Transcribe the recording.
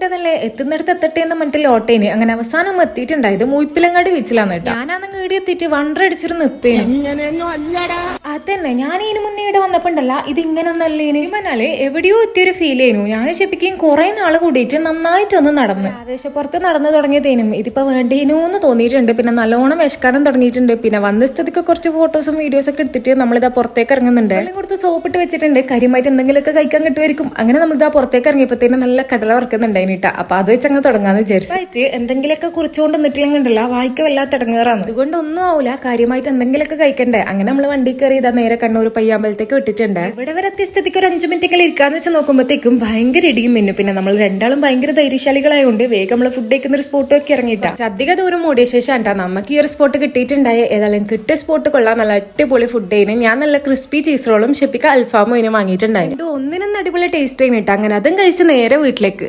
വിട്ടതല്ലേ, എത്തുന്നിടത്ത് എത്തട്ടെ എന്ന മട്ടിൽ ഓട്ടേന്. അങ്ങനെ അവസാനം എത്തിയിട്ടുണ്ടായത് മൂയിപ്പിലങ്ങാടി ബീച്ചിലാന്ന് കേട്ടോ. ഞാനാണെങ്കിൽ ഈടെ എത്തിയിട്ട് വണ്ടടിച്ചിട്ട് നിപ്പേനു. അതന്നെ, ഞാൻ ഇതിന് മുന്നേ ഇവിടെ വന്നപ്പോണ്ടല്ല ഇത് ഇങ്ങനൊന്നല്ലേ ഇനിമനാല് എവിടെയോ എത്തിയൊരു ഫീൽ ചെയ്യുന്നു. ഞാൻ ശരിക്കും കുറെ നാള് കൂടിയിട്ട് നന്നായിട്ടൊന്ന് നടന്നു ആവേശപ്പുറത്ത് നടന്നു തുടങ്ങിയതേനും ഇതിപ്പോ വേണ്ടേനൂന്ന് തോന്നിയിട്ടുണ്ട്. പിന്നെ നല്ലോണം വിശക്കാനും തുടങ്ങിയിട്ടുണ്ട്. പിന്നെ വന്ന സ്ഥിതിക്ക് കുറച്ച് ഫോട്ടോസും വീഡിയോസ് ഒക്കെ എടുത്തിട്ട് നമ്മളിതാ പുറത്തേക്ക് ഇറങ്ങുന്നുണ്ട്. കൊടുത്ത് സോപ്പിട്ട് വെച്ചിട്ടുണ്ട്, കരിയുമായിട്ട് എന്തെങ്കിലുമൊക്കെ കഴിക്കാൻ കിട്ടുമായിരിക്കും. അങ്ങനെ നമ്മളിതാ പുറത്തേക്ക് ഇറങ്ങിയപ്പോഴത്തേനും നല്ല കടല വറക്കുന്നുണ്ടായിട്ടാ. അപ്പൊ അത് വെച്ച് അങ്ങ് തുടങ്ങാന്ന് വിചാരിച്ചിട്ട് എന്തെങ്കിലുമൊക്കെ കുറിച്ചുകൊണ്ട് നിന്നിട്ടില്ലെങ്കിണ്ടല്ല വായിക്ക വല്ലാത്ത ഇടങ്ങേറാണ്. അതുകൊണ്ട് ഒന്നും ആവില്ല, കാര്യമായിട്ട് എന്തെങ്കിലുമൊക്കെ കഴിക്കണ്ടേ. അങ്ങനെ നമ്മള് വണ്ടി കയറി ഇതാ നേരെ കണ്ണൂർ പയ്യാമ്പലത്തേക്ക് വിട്ടിട്ടുണ്ട്. ഇവിടെ വരെ എത്തിയ സ്ഥിതിക്ക് ഒരു 5 മിനിറ്റൊക്കെ ഇരിക്കാന്ന് വെച്ച് നോക്കുമ്പോഴത്തേക്കും ഭയങ്കര ഇടിയും മിന്നു. പിന്നെ നമ്മൾ രണ്ടാളും ഭയങ്കര ധൈര്യശാലികളായതുകൊണ്ട് വേഗം നമ്മള് ഫുഡ് കഴിക്കുന്ന ഒരു സ്പോട്ട് ഒക്കെ ഇറങ്ങിയിട്ടാ. അധിക ദൂരം ഓടിയ ശേഷം നമുക്ക് ഈ ഒരു സ്പോട്ട് കിട്ടിയിട്ടുണ്ടായ. ഏതായാലും കിട്ടിയ സ്പോട്ട് കൊള്ളാൻ നല്ല അടിപൊളി ഫുഡ് ആയിരുന്നു. ഞാൻ നല്ല ക്രിസ്പി ചീസ് റോളും ഷെപ്പിക്ക അൽഫാമും ഇതിന് വാങ്ങിയിട്ടുണ്ടായിരുന്നു. ഒന്നിനൊന്നും അടിപൊളി ടേസ്റ്റ് ആയിട്ട് അങ്ങനെ അതും കഴിച്ച് നേരെ വീട്ടിലേക്ക്.